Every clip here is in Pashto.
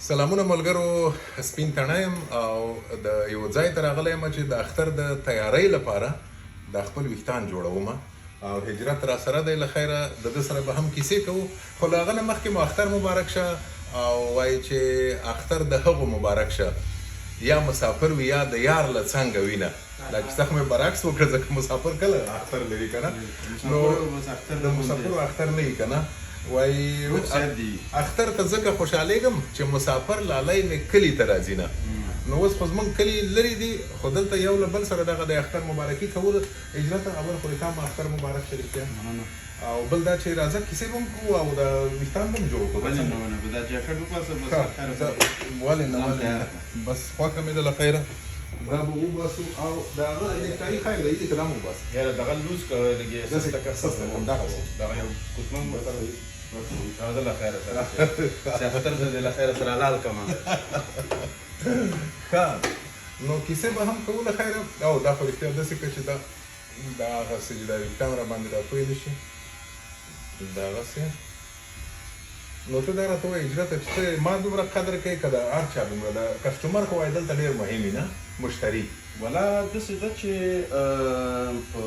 سلامونه ملګرو، سپین تڼی یم او د یو ځای ته راغلی یم چې د اختر د تیارۍ لپاره د خپل ویښتان جوړوم او هجرت را سره دی. له خیره د ده سره به هم کیسې کوو، خو له هغه نه مخکې مو اختر مبارک شه او وایي چې اختر د هغو مبارک شه یا مسافر وي یا د یار له څنګه وینه. دا کیسه خو مې برعکس وکړه ځکه مسافر کله اختر لري که نه، نو د مسافرو اختر نه وي که نه. وایي اختر ته ځکه خوشحالېږم چې مسافر لالی مې کلي ته راځي نه. نو اوس خو زموږ کلي لرې دي، خو دلته یو له بل سره دغه د اختر مبارکي کول. هجرت اول خو تا ما اختر مبارک شه رښتیا، او بل دا چې راځه کیسې به هم کوو او د ویښتان به هم جوړ کړو. ولې نه، بس خوښه مې ده له خیره. دا به وباسو او د هغه نیکټایي ښایي دی دې که دا مو وباسو یاره دغه لوز که لږې سسته که سسته همدغسې دغه یو کوچمن به سره وي. هغه له خیره سره چې اختر ته دې له خیره سره حلال کړم. ښه، نو کیسې به هم کوو له خیره. او دا خو رښتیا داسې که چې دا هغسې چې دا ویښتان را باندې راتوی نه شي دغسې. نو ته دا راته وایه هجرته چې ته ما دومره قدر کوې که د هر چا دومره د کسټمر خو وایي دلته ډېر مهم وي نه، مشتري. والا داسې ده چې په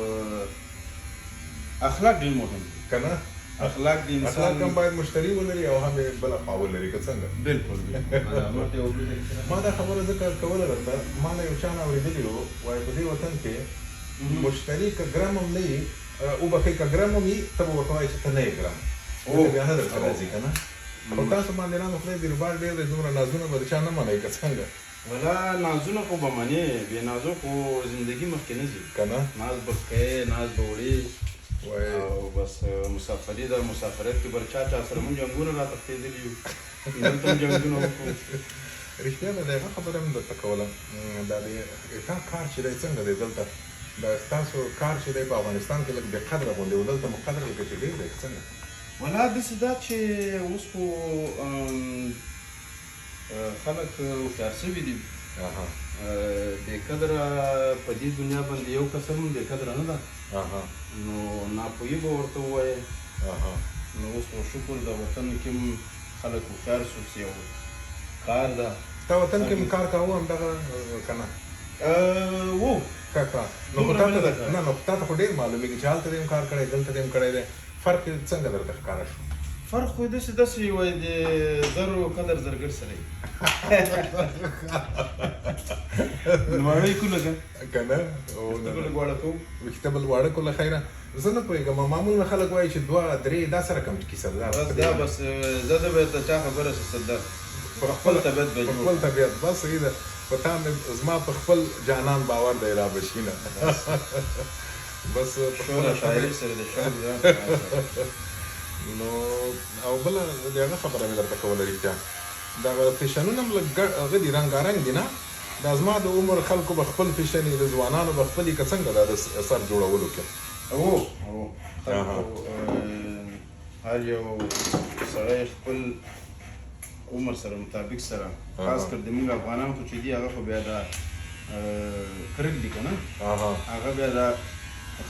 اخلاق ډېر مهم دي که نه، اخلاق د انسان اخلاق هم باید مشتري ولري او هم یې بله خوا ولري که څنګه. بلکل ما دا خبره ځکه کوله درته، ما نه یو چا نه اورېدلي وو، وایي په دې وطن کې مشتري که ګرم هم نه وي، وبښئ که ګرم هم وي ته به ورته وایې چې ته نه یې ګرم، بیا نه درته راځي که نه. خو تاسو باندېرانو خدای دې روبال ډېر دی، دومره نازونه به د چا نه منئ که څنګه. والا نازونه خو به منې، بې نازو خو زندګي مخکې نه ځي که نه. ناز به کوې ناز به وړې او بس مسافري ده. مسافرت کې بل چا سره مونږ جنګونه را تښتېدلي یو، دلته هم جنګونه وکړو. رښتیا ده، د هغه خبره هم درته کوله. دا د تا کار چې دی څنګه دی دلته، دا ستاسو کار چې دی په افغانستان کې لږ بې قدره غوندې و، دلته مو قدر لکه چې ډېر دی که څنګه؟ والا داسې ده چې اوس خو خلک هوښیار سوي دي. بې قدره په دې دنیا باندې یو کسر هم بې قدره نه ده. نو ناپوهي به ورته ووایې. نو اوس خو شکر د وطن کې هم خلک هوښیار شو چې یو کار ده. تا وطن کې هم کار کاوه همدغه که نه؟ وو ښه کار. نو خو تا ته خو ډېر معلومېږي چې هلته دې هم کار کړی دلته دې هم کړی دی. فرق څنګه درته ښکاره شو؟ فرق خو داسې وایي د زرو قدر زرګر سره وي. نو یې کوله که نه، ویښته بل واړه کړو له خیره. زه نه پوهېږم، معمولا خلک وایي چې دوه درې دا سره کوم کیسه ده. دا بس زه د به د چا خبره ده په خپل طبیعت به په خپل طبیعت بس صحیح ده. په تا مې زما په خپل جانان باور دی را به شي نه. بس شوره شاعري سره د شوق ځان. نو او بله د هغه خبره مې درته کوله رښتیا، دغه فیشنونه هم لږ هغه دي رنګارنګ دي نه. دا زما د عمر خلکو به خپل فیشن وي، د ځوانانو به خپل وي که څنګه دا د سر جوړولو کې. هر یو سړی خپل عمر سره مطابق سره، خاص کر د موږ افغانان خو چې دي هغه خو بیا دا کرک دي که نه، هغه بیا دا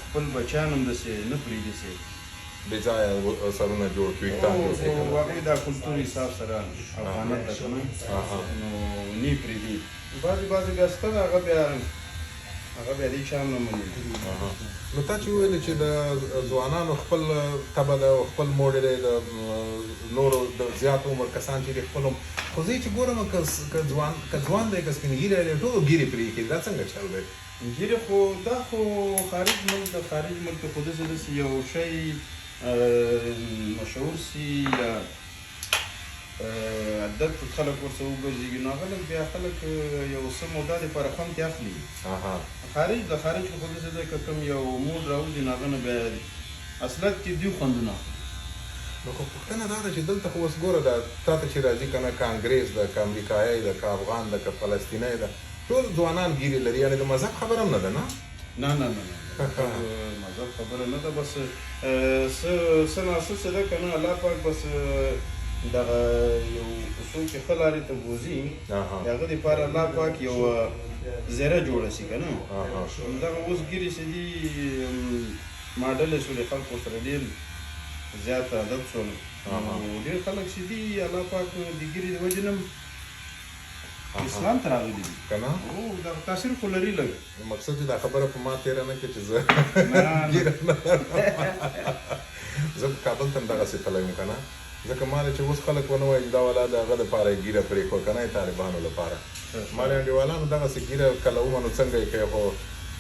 خپل بچیان هم داسې نه پرېږدي چې بې ځایه سرونه جوړ کړي، ویښتان جوړ کړي. واقعي دا کلتور حساب سره افغانیت ده که نه، نو نه پرېږدي. بعضې بیا شته ده هغه بیا دې چا هم نه مني. نو تا چې وویلې چې د ځوانانو خپل طبع ده او خپل موډ دی، د نورو د زیات عمر کسان چې دي خپل هم، خو زه یې چې ګورم که ځوان دی که سپین ږیری دی ټولو ږیرې پرېښي، دا څنګه چل دی؟ ږیرې خو دا خو خارج ملک د خارج ملک خو داسې یو شی مشهور سي یا عادت خلک ورسره وګرځېږي، نو هغه لږ بیا خلک یو څه موده دپاره خوند ترې اخلي. د خارج خو داسې دی که کوم یو موډ راوځي نو هغه نه بیا اصلیت کې دوی خوندونه اخلي. نو خو پوښتنه دا ده چې دلته خو اوس ګوره دا تا ته چې راځي که نه، که انګریز ده که امریکایي ده که افغان ده که فلسطینی ده، ټول ځوانان ږیرې لري. یعنې د مذهب خبره هم نه ده نه؟ نه مذهب خبره نه ده، بس څه ناڅه څه ده که نه، الله پاک بس دغه یو څوک چې ښه لارې ته بوځي د هغه دپاره الله پاک یو زیره جوړه شي که نه. دغه اوس ږیرې چې دي ماډلې شولې، خلکو سره ډېر زیات عادت شول. ډېر خلک چې دي الله پاک د ږیرې د وجې نه اسلام ته راغلي دي که نه او دغه تاثیر خو لري لږ مقصد چې دا خبره په ما تېره نه کړي چې زه نه ګیره نه زه په کابل ته هم دغسې تللی یم که نه ځکه ما چې اوس خلک ونه وایي دا والا د هغه دپاره یې ګیره پرېښوه که نه طالبانو لپاره ما له انډیوالانو دغسې ګیره کله ومنو څنګه یې کوي خو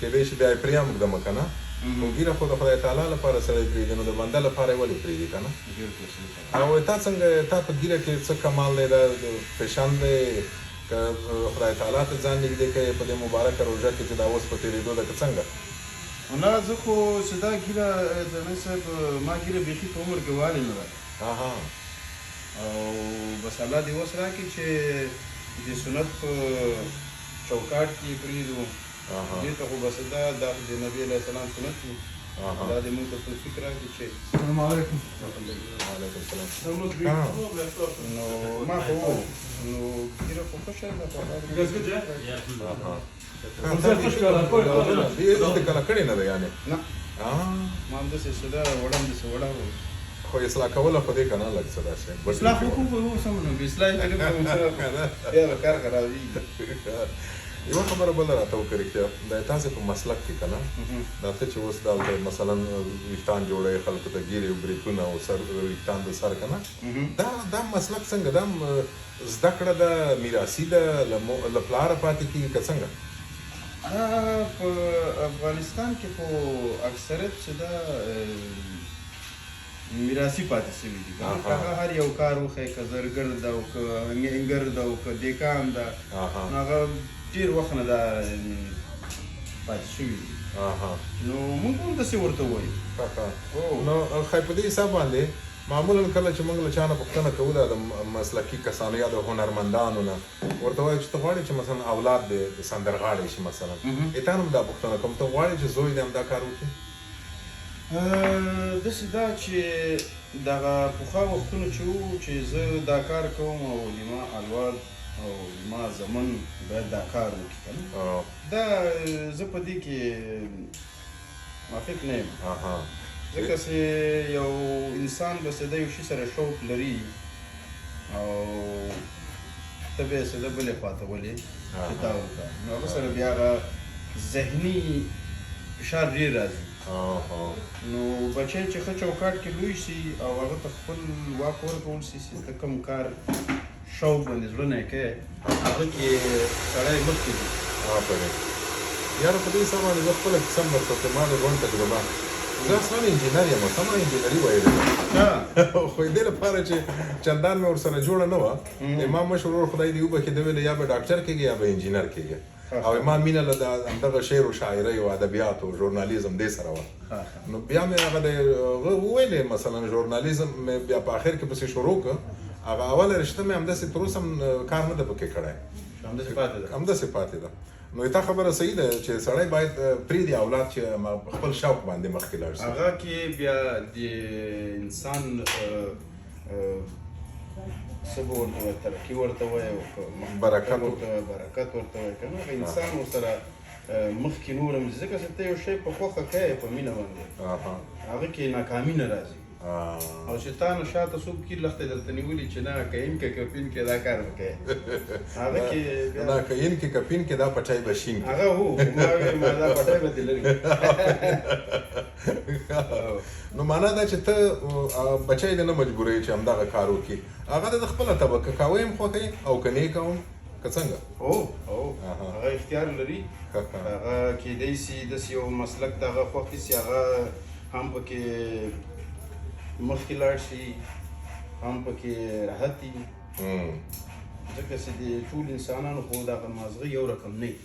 کېدای شي بیا یې پرېږدم که نه خو ګیره خو د خدای تعالی لپاره سړی پرېږدي نو د بنده لپاره یې ولې پرېږدي که نه او تا څنګه تا په ګیره کې څه کمال دی دا فیشن دی که خدای تعالی ته ځان نږدې کوي په دې مبارکه روژه کې چې دا اوس په تېرېدو ده که څنګه نه زه خو چې دا ګیره درنی صاحب ما ګیره بیخي په عمر کې والې نه ده او بس الله دې اوس راکړي چې د سنت په چوکاټ کې پرېږدو دې ته خو بس دا د نبي علیه السلام سنت وي دا دې موږ ته توفیق راکړي چې السلام علیکم وعلیکم السلام نو ما خو نو ګیره خو ښه شی ده دې کله کړې نه ده یعنې نه ما همداسې څه ده وړه همداسې وړه خو اصلاح کوله خو دې که نه لږ څه داسې اصلاح خو سم نو بې اصلاح بیا به کار خرابېږي یوه خبره بله راته وکړه رښتیا دا تاسې په مسلک کې که نه دا ته چې اوس دلته مثلا ویښتان جوړوي خلکو ته ګیرې بریتونه او سر ویښتان د سر که نه دا مسلک څنګه دا زده کړه ده میراثي ده له پلاره پاتې کېږي که څنګه په افغانستان کې خو اکثریت چې ده میراثي پاتې شوي دي هغه هر یو کار وښیي که زرګر ده او که انګر ده او که دیکان ده هغه ډېر وخت نه دا پاتې شوي دي نو موږ هم داسې ورته وایو نو ښایي په دې حساب باندې معمولا کله چې موږ له چا نه پوښتنه کوو دا د مسلکي کسانو یا د هنرمندانو نه ورته وایو چې ته غواړې چې مثلا اولاد دې سندرغاړی شي مثلا تا نه هم دا پوښتنه کوم ته غواړې چې زوی دې همدا کار وکړي داسې دا چې دغه پخوا وختونه چې وو چې زه دا کار کوم او زما اولاد او زما زمن باید دا کار وکړي که نه دا زه په دې کې موافق نه یم ځکه چې یو انسان بس د یو شي سره شوق لري او ته به یې څه د بلې خواته ولې چې دا وکړه نو هغه سره بیا هغه ذهني فشار ډېر راځي نو بچی چې ښه چوکاټ کې لوی شي او هغه ته خپل واک ورکول شي چې ته کوم کار شوق باندې زړه نه یې کوې هغه کې سړی مخکې ځي یاره په دې حساب باندې زه خپله کیسه هم درته وکړم ما د ژوند تجربه زه اصلا انجینر یم سمه انجینري ویلې خو دې لپاره چې چندان مې ورسره جوړه نه وه ما مشر ورور خدای دې وبخښي ده ویلې یا به ډاکټر کېږي یا به انجینر کېږي او ما مینه له همدغه شعر و شاعرۍ او ادبیات او ژورنالیزم دې سره وه نو بیا مې هغه وویلې مثلا ژورنالیزم مې بیا په آخر کې پسې شروع کړه هغه اوله رشته مې همداسې تر اوسه کار نه ده پکې کړی همداسې پاتې ده نو تا خبره صحیح ده چې سړی باید پرېږدي اولاد چې خپل شوق باندې مخکې لاړ شي هغه کې بیا د انسان څه به ورته وایي ترقي ورته وایي او برکت ورته وایي که نه انسان ورسره مخکې نور هم ځکه چې ته یو شی په خوښه کوې په مینه باندې هغه کې ناکامي نه راځي او چې تا نه شاته څوک کې لښتې درته نیولي چې نه کین کې کپین کې دا کار وکړې هغه کې نه کین کې کپین کې دا پټای به شین هغه هو ما دا پټای به دې لري نو معنا دا چې ته بچی دې نه مجبوروي چې همدغه کار وکړي هغه د خپله طبقه کوی هم خوښوي او که نه یې کوم که څنګه هغه اختیار لري هغه کیدای شي داسې یو مسلک د هغه خوښ شي هغه هم پکې مخکې لاړ شي هم پکې راحت وي ځکه چې د ټول انسانانو خو دغه مازغه یو رقم نه وي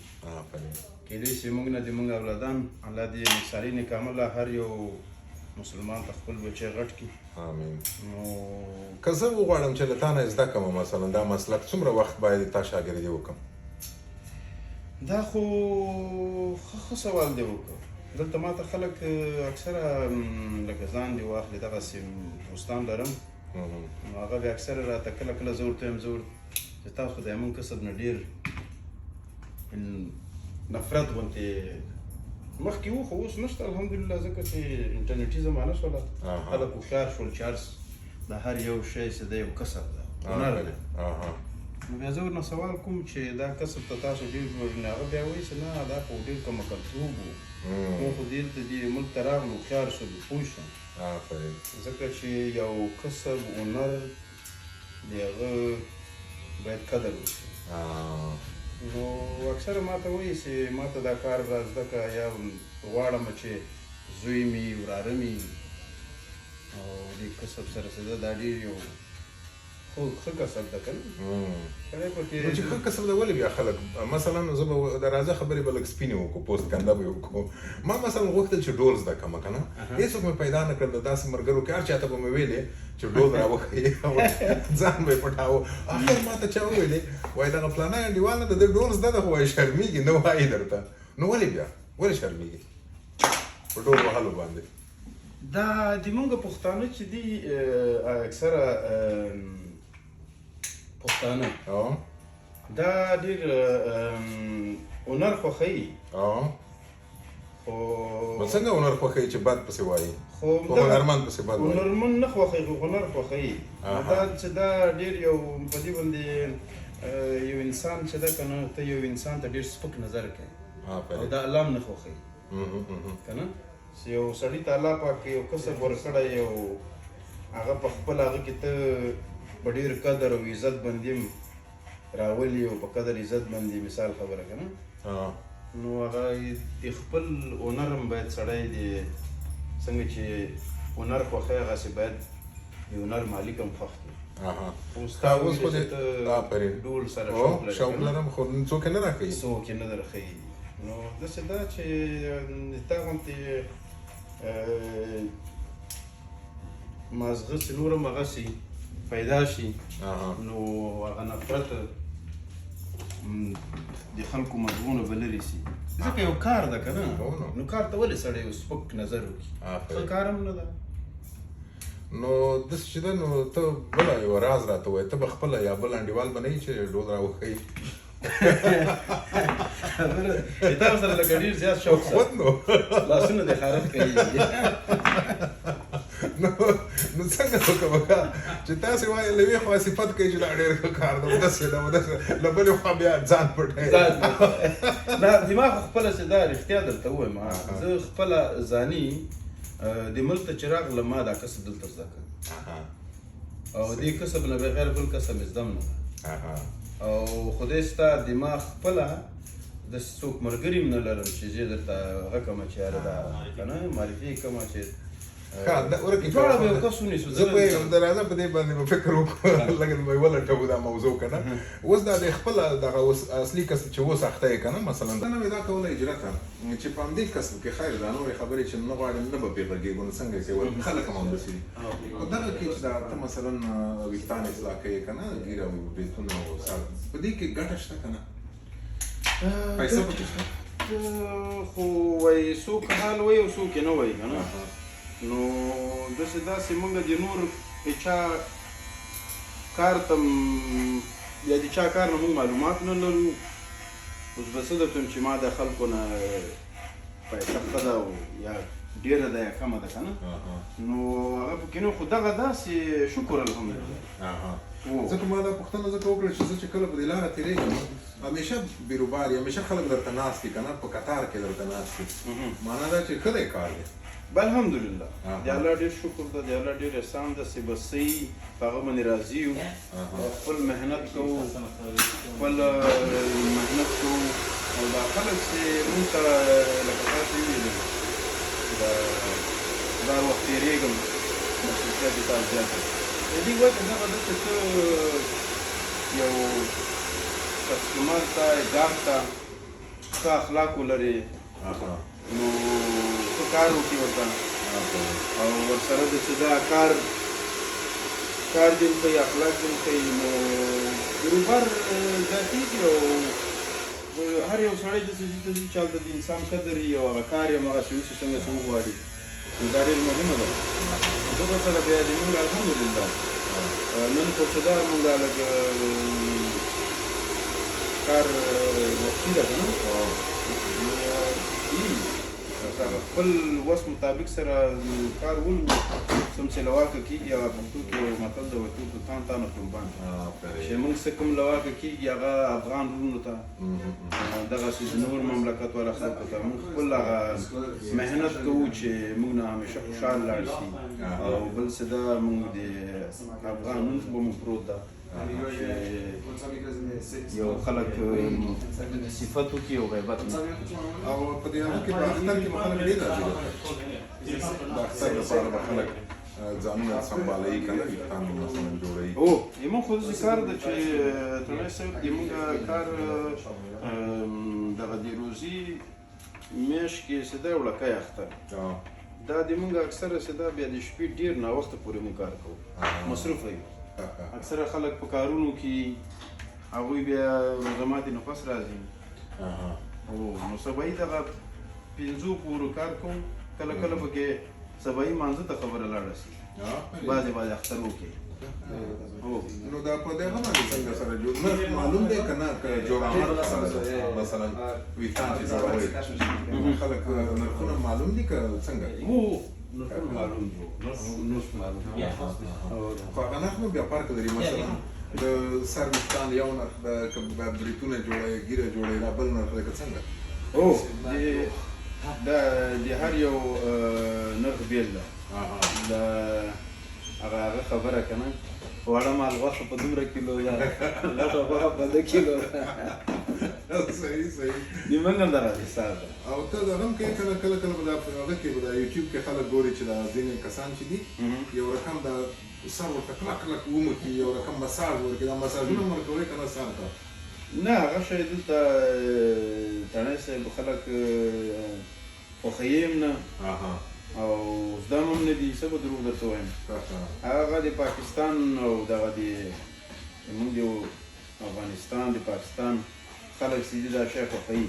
کیدای شي موږ نه د موږ اولادان الله دې مثالي کامله هر یو مسلمان ته خپل بچی غټ کړي امین نو که زه وغواړم چې له تا نه زده کړم مثلا دا مسلک څومره وخت باید تا شاګردي وکړم دا خو ښه سوال دی وکړه دلته ما ته خلک اکثره لکه ځان دې واخلي دغسې دوستان لرم نو هغه بیا اکثره راته کله کله زه ورته وایم چې تاسو د زموږ کسب نه ډېر نفرت غوندې مخکې وو خو اوس نشته الحمدلله ځکه چې انټرنیټي زمانه شوله خلک هوښیار شول چې د هر یو شی چې دی یو کسب ده هنر دی نو بیا زه ورنه سوال کوم چې دا کسب ته تاسو ډېر ژغوري هغه بیا وایي چې نه دا خو ډېر کم عقلتوب و موږ خو دلته دې ملک ته راغلو هوښیار شولو پوه شوم ځکه چې یو کسب هنر د هغه باید قدر وشي نو اکثره ما ته وایي چې ما ته دا کار را زده که یا غواړم چې زوی مې وراره مې او دې کسب سره څه دا ډېر یو ښه کسب ده که نه سړی پکې چې ښه کسب ده ولې بیا خلک مثلا زه به د راځه خبرې به لږ سپینې وکړو پوست کنده به یې وکړو ما مثلا غوښتل چې ډول زده کړم که نه هېڅوک مې پیدا نه کړل د داسې ملګرو کې هر چاته به مې ویلې چې ډول راوښیې ځان به یې پټاوه اخر ما ته چا وویلې وایي دغه فلانی انډیوال نه د دې ډول زده ده خو وایي شرمېږي نه وایي درته نو ولې بیا ولې شرمېږي په ډول وهلو باندې دا د مونږ پښتانه چې دي اکثره پښتانه دا ډېر هنر خوښوي خو څنګه هنر خوښوي چې بد پسې وایي خو هنرمند پسې بد وایي هنرمند نه خوښوي خو هنر خوښوي دا چې دا ډېر یو په دې باندې یو انسان چې ده که نه ته یو انسان ته ډېر سپک نظر کوي او دا الله هم نه خوښوي که نه چې یو سړي ته الله پاک یو کسب ورکړی یو هغه په خپل هغه کې ته په ډېر قدر او عزت باندې راولي او په قدر عزت باندې مثال خبره که نه نو هغه د خپل هنر هم باید سړی د څنګه چې هنر خوښوي هغسې باید د هنر مالک هم خوښ کړي اوس خو دې ډول سره شوق لرم خو څوک یې نه راښیي څوک یې نه درښیي نو داسې ده چې تا غوندې مازغه چې نور هم هغسې پیدا شي نو هغه نفرت د خلکو مضمونه به لرې شي ځکه یو کار ده که نه نو کار ته ولې سړی یو سپک نظر وکړي ښه کار هم نه ده نو داسې چې ده نو ته بله یو راز راته ووایه ته به خپله یا بل انډیوال به نه یې چې ډول راوښیي تاسو سره لکه ډېر زیات شوق خود نو لاسونه دې خارښ کوي نو څنګه وکړم چې تاسې وایي له یوې خوا صفت کوي چې دا ډېر ښه کار ده داسې ده له بلې خوا بیا ځان پټوي نه دماغ خپله چې دا رښتیا درته ووایم زه خپله ځاني د ملک ته چې راغلم ما دا کسب دلته زده کړ او دې کسب نه بغیر بل کسب زده م نه او خدای ستا دماغ خپله داسې څوک ملګري م نه لرم چې زه درته هغه کړمه چې یاره دا که نه معرفي یې کړمه چې دواړه به یو کس ونیسو زه پوهېږم د راځه په دې باندې به فکر وکړو لږ به یې ولټوو دا موضوع که نه اوس دا د خپله دغه اوس اصلي کسب چې اوس اخته یې که نه مثلا دا نه مې دا کوله هجرته چې په همدې کسب کې خیر دا نورې خبرې چې نه غواړم نه به پرې غږېږو نو څنګه یې کوي خلک هم همداسې دي په دغه کې چې دا ته مثلا ویښتان اصلاح کوې که نه ږیره او بریتونه او سر په دې کې ګټه شته که نه پیسه پکې شته خو وایي څوک حال وایي او څوک یې نه وایي که نه نو داسې موږ د نور چا کار ته یا د چا کار نه موږ معلومات نه لرو اوس به څه درته وایم چې ما د خلکو نه پیسه ښه ده او یا ډېره ده یا کمه ده که نه نو هغه پکې نه خو دغه داسې شکر الحمدلله ځکه ما دا پوښتنه ځکه وکړه چې زه چې کله په دې لاره تېرېږم همیشه بیروبار یا همیشه خلک درته ناست دي که نه په قطار کې درته ناست دي معنا دا چې ښه دی کار دی الحمدلله د الله ډېر شکر ده د الله ډېر احسان ده چې بس صحیح په هغه باندې راضي یو خپل محنت کوو خپل محنت کوو او دا خلک چې مونږ ته لکه تاسو وویلې دا وخت تېرېږم مصروفیت یې تا زیاته د دې وجه دغه ده چې ته یو کسټمر ته ګاهک ته ښه اخلاق ولرې نو ښه کار وکړي ورته او ورسره د چې دا کار دې وکړي اخلاق دې وکړي نو بروبر زیاتېږي او هر یو سړی داسې ځي ته ځي چې هلته د انسان قدر وي او هغه کار یې هماغسې وشي څنګه چې وغواړي نو دا ډېر مهمه ده دغه سره بیا د مونږ الحمدلله نن خو چې دا مونږ لږ کار وختي ده که نه هغه خپل وس مطابق سره کار ولو سم چې لواکه کېږي هغه پښتو کې یو متل دی وایي ټول تان تانه قربان چې موږ څه کوم لواکه کېږي هغه افغان وروڼو ته دغسې د نور مملکت والا خلکو ته موږ خپل هغه محنت کوو چې موږ نه همیشه خوشحال لاړ شي او بل څه ده موږ د افغان نوم به مو پروت ده یو خلک صفت وکړي او غیبت نه او په دې هغه کې په اختر کې به خلک ډېر راځي د اختر لپاره به خلک ځانونه سنبالوي که نه ویښتان مثلا جوړوي زموږ خو داسې کار ده چې تڼۍ صاحب زموږ کار دغه د روزي میاشت کې چې ده وړکی اختر دا زموږ اکثره چې ده بیا د شپې ډېر ناوخته پورې موږ کار کوو مصروفه یو اکثره خلک په کارونو کې هغوی بیا روژه ماتي نه پس راځي نو سبایي دغه 5 پورې کار کوو کله کله پکې سبایي مانځه ته خبره لاړه شي بعضې اختر وکړي نو دا په دغه باندې څنګه سره جوړ نرخ معلوم دی که نه که جوړامت مثلا ویښتان چې جوړوئ خلک نرخونه معلوم دي که څنګه نرخونه معلوم دي خو هغه نرخ نو بیا فرق لري مثلا د سر ویښتان یو نرخ ده که بریتونه جوړوئ ږیره جوړوئ دا بل نرخ دی که څنګه د هر یو نرخ بیل ده هغه خبره که نه وړه مال غوښه په دومره کیلو ده لټه غوښه په 2 کیلو صحیح د موږ هم دغه حساب ده او ته دغه هم کوې کله کله به دا هغه کې به دا یوټیوب کې خلک ګوري چې دا ځینې کسان چې دي یو رقم دا سر ورته کلک کلک وموکي یو رقم مساج ورکړي دا مساجونه هم ورکوئ که نه سر ته نه هغه شی دلته تڼۍ صاحب خلک خوښوي هم نه او زده هم نه دي څه به دروغ درته وایم هغه د پاکستان او دغه د زمونږ د افغانستان د پاکستان خلک چې دي دا شی خوښوي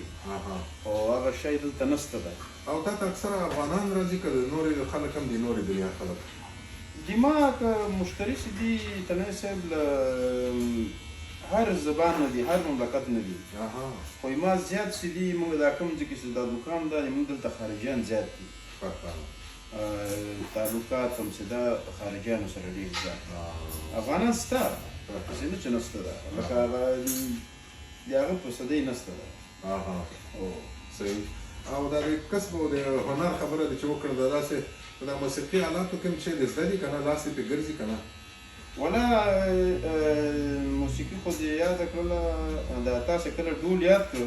او هغه شی دلته نشته ده او تا ته اکثره افغانان راځي که د نورې خلک هم دي نورې دنیا خلک زما که مشتري چې دي تڼۍ صاحب له هر زبان نه دي هر مملکت نه دي خو ما زیات چې دي موږ دا کوم ځای کې چې دا دوکان ده موږ دلته خارجیان زیات دي تعلقات هم چې دا خارجیانو سره ډېر زیات افغانان شته داسې نه چې نشته ده لکه هغه د هغه په صدۍ نشته ده صحیح او دا د کسب او د هنر خبره ده چې وکړه دا داسې په دا موسیقي آلاتو کې هم چې د زده دي که نه لاس یې پرې ګرځي که نه ولا موسیقي خو دې یاده کړله دا تاسې کله ډول یاد کړ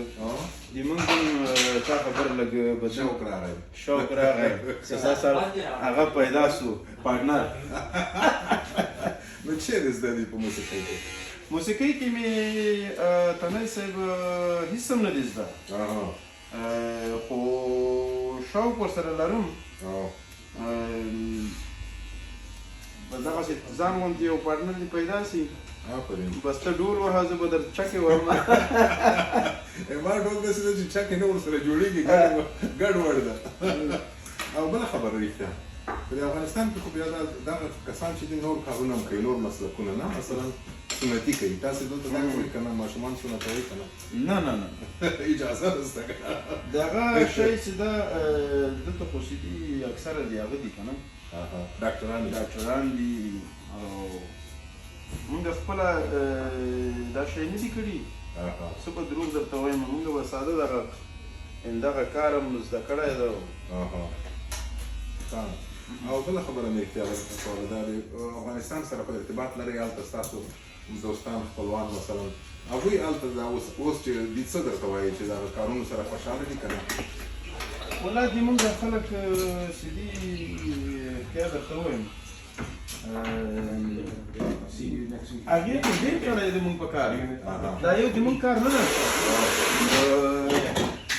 د موږ هم تا خبره لږ شوق راغی شوق راغی چې سره هغه پیدا سو پارټنر نو چیرې زده دي په موسیقۍ کې موسیقۍ کې مې تڼۍ صاحب هېڅ هم نه دي زده خو شوق ورسره لرم دغسې ځان غوندې یو پارټنر دې پیدا شي بس ته ډول وهه زه به در چکې وهم ما ډول داسې ده چې چکې نه ورسره جوړېږي ګډوډ ده او بله خبره رښتیا په د افغانستان کې خو بیا دغه کسان چې دي نور کارونه هم کوي نور مسلکونه نه مثلا سنتي کوي تاسې دلته دا کوئ که نه ماشومان سنتوي که نه نه اجازه نشته که دغه شی چې ده دلته خو چې دي اکثره د هغه دي که نه ډاکټران دي او موږ خپله دا شی نه دي کړي څه به دروغ درته وایم موږ به ساده دغه کار هم زده کړی ده او بله خبره مې رښتیا کوله دا د افغانستان سره په ارتباط لرئ هلته ستاسو دوستان خپلوان مثلا هغوی هلته دا اوس چې دي څه درته وایي چې دغه کارونو سره خوشحاله دي که نه والله زموږ خلک چې دي بیا درته ووایم هغې خو ډېر کړی دی زموږ په کار دا یو زموږ کار نه ده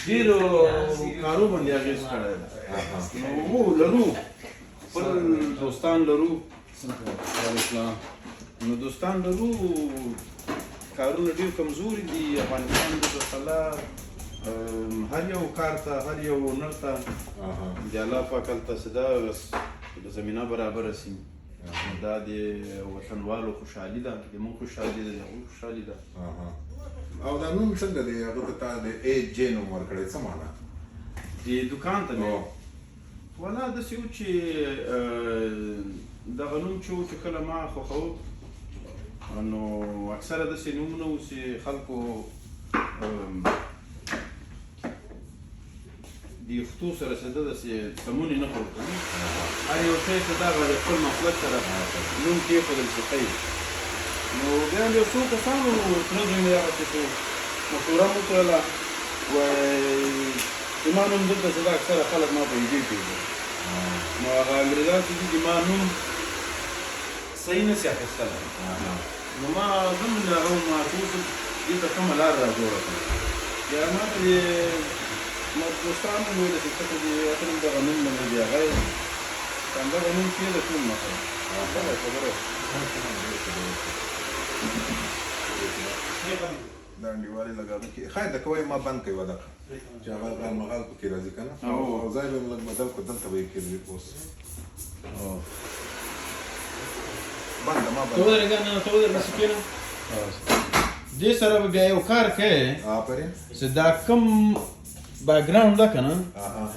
ډېرو کارو باندې اغېز کړی ده نو لرو خپل دوستان لرو نو دوستان لرو کارونه ډېر کمزوري دي افغانستان د فضله هر یو کار ته هر یو هنر ته د الله پاک هلته چې ده زمینه برابره شي دا د وطنوالو خوشحالي ده د موږ خوشحالي ده د هغوی خوشحالي ده او دا نوم څنګه دی هغه ته تا د ای جې نوم ورکړی څه معنا دې دکان ته مې ولا داسې و چې دغه نوم چې و چې کله ما خوښوه نو اکثره داسې نومونه و چې خلکو د یختو سره چې ده داسې سمون یې نه ښودل هر یو شی چې دغه د خپل مسلک سره نوم کېښودل چې ښه نو بیا هم یو څو کسانو تره زوی مې دغسې څو مشوره مو وکړله وایي زما نوم دلته چې دا اکثره خلک ما په ایډي پېژني نو هغه انګریزان چې دي د ما نوم صحیح نه شي اخیستلی نو ما هم هغه ما چې اوس دې ته کومه لار را جوړه کړه بیا ما ته دې ما دوستان مې وویل چې ته خو دې اصل دغه نوم باندې د هغه همدغه نوم کېږده ټول ما ښه خبره دا انډیوالي لګاده کې خیر د کوی ما بند کوي ودغه چې هغه غال مغال پکې راځي که نه او ځای به یې لږ بدل کړو دلته به یې کېدوي اوس بنده ما ته ودرېږه نه ته ودرېږه کېنه دې سره به بیا یو کار کوې آفرین چې دا کوم بیکګراوند ده که نه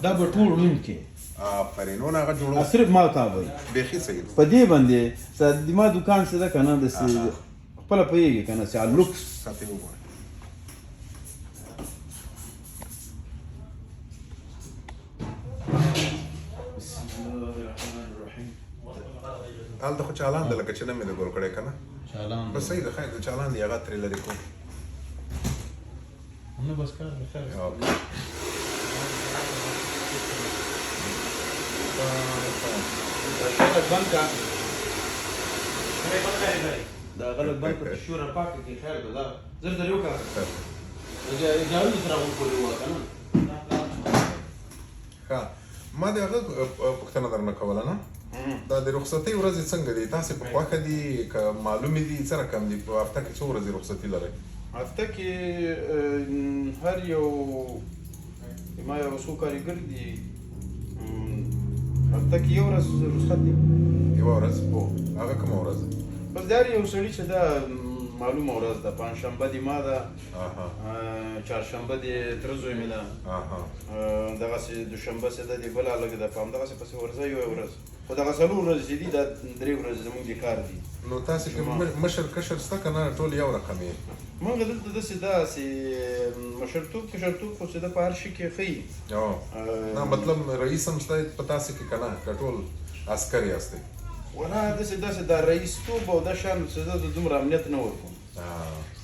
دا به ټول نوم کې آفرین ونه هغه جوړو صرف ما ته وایي بیخي صحیح په دې باندې د ما دوکان څه ده که نه داسې خپله پوهېږي که نه چې لوکس ساتي وګوره هلته خو چالان ده لکه چې نه مې د ګول کړی که نه چالان بس صحیح ده خیر د چالان دی هغه ترې لرې کوم نه بس کار ده خیر غلط بند کا دا غلط بند کا شوره پاکه کې خیر ده دا زر در یو کار جاوی سره وکړو کنه ښه ما د هغه پوښتنه درنه کوله نه دا د رخصتۍ ورځې څنګه دي تاسې په خوښه دي که معلومې دي څه رقم دي په هفته کې څو ورځې رخصتي لرئ هفته کې هر یو ما یو څو کارګر دي هفته کې یو ورځ رخصت دي یوه ورځ هو هغه کومه ورځ ده بس دا یو سړي چې دا معلومه ورځ ده پنجشنبه دي ما ده چهارشنبه دي تره زوی مې ده دغسې دوشنبه چې ده دې بله هلکه ده په همدغسې پسې ورځه یوه ورځ خو دغه څلور ورځې چې دي دا درې ورځې زموږ د کار دي نو تاسې کې مشر کشر شته که نه ټول یو رقم یې موږ دلته داسې داسې مشرتوب کشرتوب خو چې ده په هر شي کې ښه نه مطلب رئیس هم شته په تاسې کې که نه که ټول عسکر یاستئ ولا داسې دا رئیس توب او دا شان چې زه د دومره امنیت نه ورکوم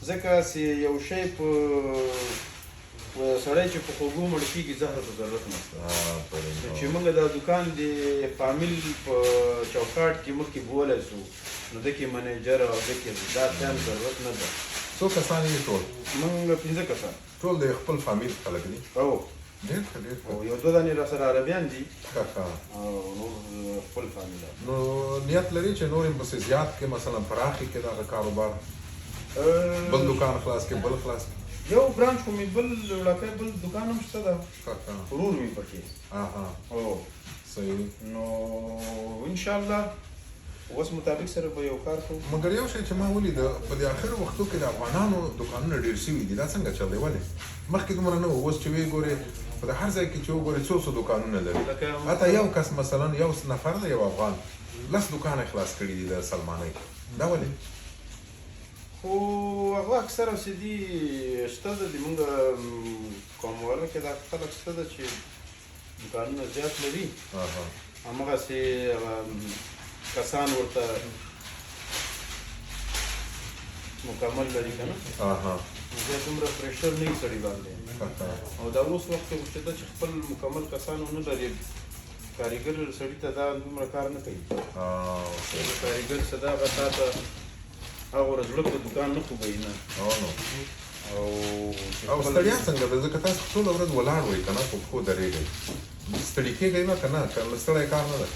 ځکه چې یو شی په سړی چې په خوږو مړ کېږي زهر ته ضرورت نشته چې موږ دا دوکان د فامیل په چوکاټ کې مخکې بولی سو نو دکې منیجر او دکې دا شیان ضرورت نه ده څو کسان یې ټول موږ 15 کسان ټول د خپل فامیل خلک دي او ډېر ښه ډېر ښه یو دوه دانې راسره عربیان دي ښه ښه او نور خپل فامیل نو نیت لري چې نور یې پسې زیات کړي مثلا پراخې کړي دغه کاروبار بل دوکان خلاص کړي بل خلاص کړي یو برانچ خو مې بل وړاکی بل دوکان هم شته ده ښه ښه ورور مې پکې او صحیح نو انشاءالله اوس مطابق سره به یو کار کوو مګر یو شی چې ما ولیده په دې اخرو وختو کې د افغانانو دوکانونه ډېر شوي دي دا څنګه چل دی ولې مخکې دومره نه و اوس چې ویې ګورې په د هر ځای کې چې وګورې څو څو دوکانونه لري حتی یو کس مثلا یو نفر دی یو افغان 10 دوکانه خلاص کړي دي د سلمانۍ دا ولې خو هغه اکثره چې دي شته ده د مونږ قوم والا کې دا خلک شته ده چې دوکانونه زیات لري همغسې کسان ورته مکمل لري که نه بیا دومره پریشر نه وي سړي باندې او دا اوس وخت کې چې ده چې خپل مکمل کسان ونه لري کارګر سړي ته دا دومره کار نه کوي کارګر څه ده هغه تا ته هغه ورځ لږ په دوکان نه خوبوي نه او ستړیا څنګه ده ځکه تاسو ټوله ورځ ولاړ وئ که نه په پښو درېږئ ستړي کېږئ نه که نه که ستړی کار نه ده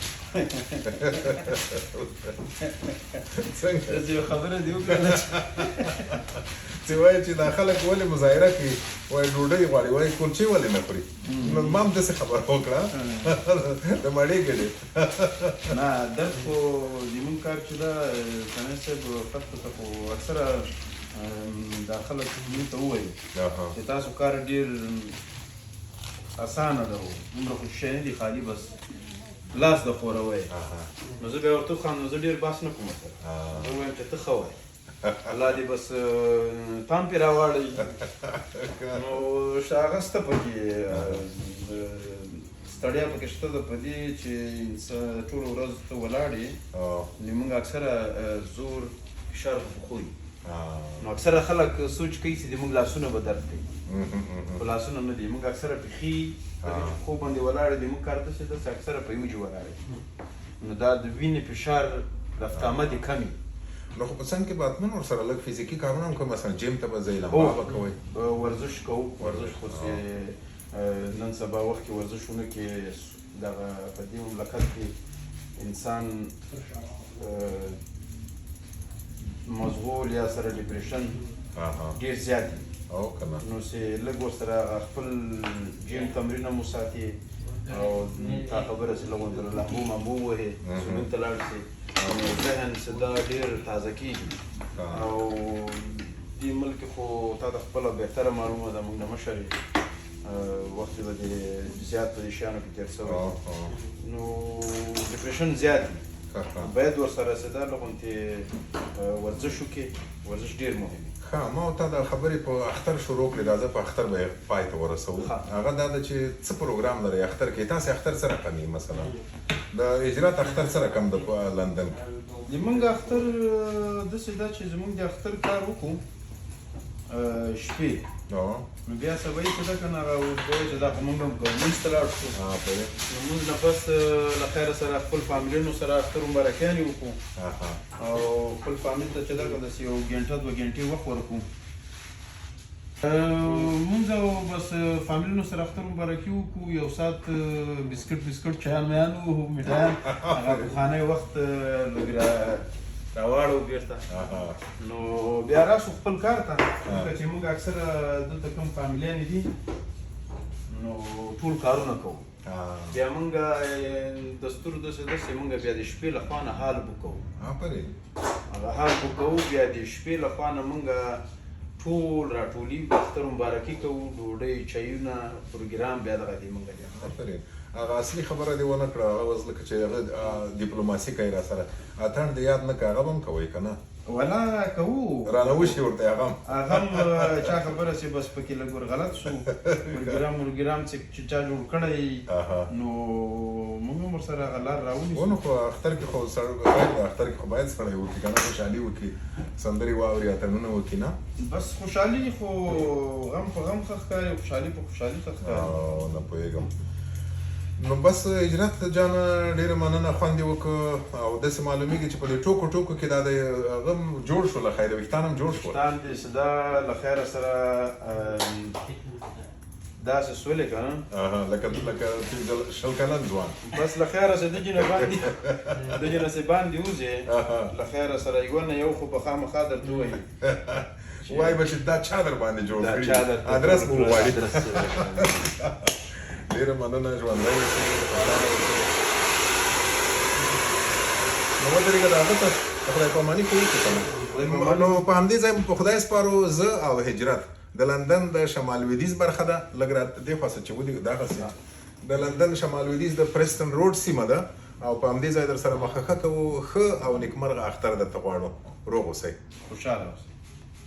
څنګه یو خبره دې وکړله چې وایي چې دا خلک ولې مظاهره کوي وایي ډوډۍ غواړي وایي کلچې ولې نه خوري نو ما هم داسې خبره وکړه د مړې ګډې نه درد خو زموږ کار چې ده ثاني صاحب خط ته خو اکثره دا خلک موږ ته ووایي چې تاسو کار ډېر اسانه ده دومره خو شي نه دي خالي بس لاس د خوروي نو زه به ورته خو نو زه ډیر باس نه کوم سره زه وایم چې ته ښه وای الله دې بس تام پې راواړئ نو هغه شته پکې ستړیا پکې شته ده په دې چې ټوله ورځ ته ولاړ یې نو موږ اکثره زور فشار خوري نو اکثره خلک سوچ کوي چې زموږ لاسونه به درد کوي خو لاسونه نه دي موږ اکثره پښې خوب باندې ولاړې دي موږ کار داسې داسې اکثره په یوجې ولاړې نو دا د وینې فشار رفت آمد یې کم وي نو خو په څنګ کې به حتمن ورسره لږ فزیکي کارونه هم کوئ مثلا جیم ته به ځئ لمبا به کوئ ورزش کوو ورزش خو نن سبا وخت کې ورزش ونه کې دغه په دې مملکت کې انسان مشغول یا سره ډپریشن ډېر زیات دي او که نه نو چې لږ ورسره خپل جیم تمرین هم وساتې او تا خبره چې لږ ورته لامبو مامبو ووهې سمون ته لاړ شي نو ذهن چې دا ډېر تازه کېږي او دې ملک خو تا ته خپله بهتره معلومه ده موږ نه مشر یې وخت به دې زیات په دې شیانو کې تېر شوی نو ډپریشن زیات دي باید ورسره چې دا لغونتې ورزش وکړې ورزش ډېر مهم دی ښه ما تا د خبرې په اختر شروع کړې دا زه په اختر به یې پای ته ورسوو هغه دا ده چې څه پروګرام لرئ اختر کې تاسې اختر څه رقم یې مثلا د هجرت اختر څه رقم ده په لندن کې زمونږ اختر داسې ده چې زمونږ د اختر کار وکړو شپې نو بیا سبا یې چې ده که نه هغه وایي چې دا خو مونږ هم کوو مونځ ته لاړ شو نو مونځ نه پس له خیره سره خپل فامیلینو سره اختر مبارکیانې وکړو او خپل فامیل ته چې ده که داسې یو ګنټه دوه ګنټې وخت ورکړو مونږ بس فامیلینو سره اختر مبارکي وکړو یو ساعت بسکټ چایان میان وو میټایان هغه پخوانی وخت لږ راواړو بیرته نو بیا راشو خپل کار ته ځکه چې موږ اکثره دلته کوم فامیلیانې دي نو ټول کارونه کوو بیا موږ دستور داسې موږ بیا د شپې له خوا نه حال بوکوو هغه حال بوکوو بیا د شپې له خوا نه موږ ټول راټولي د اختر مبارکي کوو ډوډۍ چایونه پروګرام بیا دغه دی موږ دی هغه اصلي خبره دې ونه کړه هغه اوس لکه چې هغه ډیپلوماسي کوي را سره اتڼ دې یاد نه کړه هغه به هم کوئ که نه ولا کوو رانه وشي ورته هغه هم چا خبره چې بس پکې لږ ور غلط شو پروګرام چې چا جوړ کړی نو موږ هم ورسره هغه لار راونیسو نو خو اختر کې خو اختر کې خو باید سړی وکړي که نه خوشحالي وکړي سندرې واوري اتڼونه وکړي نه بس خوشحالي خو غم په غم ښه ښکاري خوشحالي په خوشحالي ښه ښکاري نه پوهېږم نو بس هجرت جانه ډېره مننه خوند یې وکړه او داسې معلومیږي چې په دې ټوکو کې دا د هغه جوړ شو له خیره ویښتان هم جوړ شول ویښتان دې چې دا له خیره سره داسې سولې که نه لکه شل کلن ځوان بس له خیره چې دجې نه باندې وځې له خیره سره یو نه یو خو به خامخا درته ووایي وایي به چې دا چا در باندې جوړ کړي ادرس به وغواړي ډېره مننه ژوندی اوسئ نو ودرېږه د هغه ته د خدای پاماني خو وکړو که نه نو په همدې ځای په خدای سپارو زه او هجرت د لندن د شمال لویدیځ برخه ده لږ را دې خوا څه چې ودې دغسې د لندن شمال لویدیځ د پرستن روډ سیمه ده او په همدې ځای در سره مخه کوو ښه او نیکمرغه اختر درته غواړو روغ اوسئ خوشحاله اوسئ